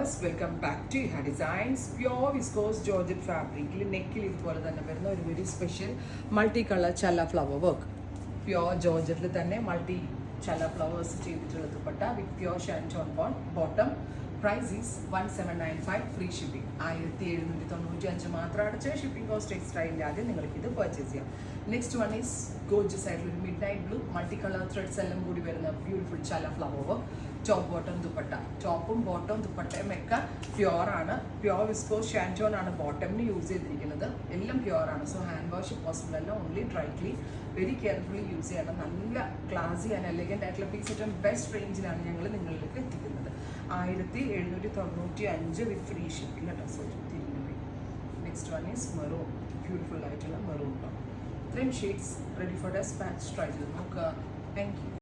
Viewers, welcome back to Iha designs. Pure viscose georgette ഫാബ്രിക്കിൽ നെക്കിൽ ഇതുപോലെ തന്നെ വരുന്ന ഒരു വെരി സ്പെഷ്യൽ മൾട്ടി കളർ ചല്ല ഫ്ലവർ വർക്ക്. പ്യോർ ജോർജറ്റിൽ തന്നെ മൾട്ടി ചല്ല ഫ്ലവേഴ്സ് ചെയ്തിട്ടുള്ള dupatta with pure shantoon bottom. Price is 1795, free shipping. 1795 മാത്രം അടച്ച് ഷിപ്പിംഗ് കോസ്റ്റ് എക്സ്ട്രാ ഇല്ലാതെ നിങ്ങൾക്ക് ഇത് പർച്ചേസ് ചെയ്യാം. നെക്സ്റ്റ് വൺ ഈസ് ഗോർജിയസ് ആയിട്ടുള്ള ഒരു midnight blue multi colour threads എല്ലാം കൂടി വരുന്ന ബ്യൂട്ടിഫുൾ ചല flower work. Top bottom dupatta, ടോപ്പും ബോട്ടവും ദുപ്പട്ടയും ഒക്കെ പ്യുവർ ആണ്. പ്യുവർ വിസ്കോസ് ഷാൻറ്റോൺ ആണ് ബോട്ടമിന് യൂസ് ചെയ്തിരിക്കുന്നത്. എല്ലാം പ്യുവർ ആണ്. സോ ഹാൻഡ് വാഷ് പോസിബിൾ അല്ല. Only dry clean. Very carefully use ചെയ്യണം. നല്ല ക്ലാസി ആൻഡ് എലഗൻറ്റ് ആയിട്ടുള്ള പീസ് ഏറ്റവും ബെസ്റ്റ് റേഞ്ചിലാണ് ഞങ്ങൾ നിങ്ങളിലേക്ക് എത്തിക്കുന്നത്. 1795 വിത്ത് ഫ്രീ ഷിപ്പിംഗ് കേട്ടോ. സോ തിരിഞ്ഞു. Next one is maroon, beautiful ആയിട്ടുള്ള മെറൂൺ ടോപ്പ്. ഇത്രയും shades ready for despatch. Try ചെയ്ത് നോക്കുക. Thank U.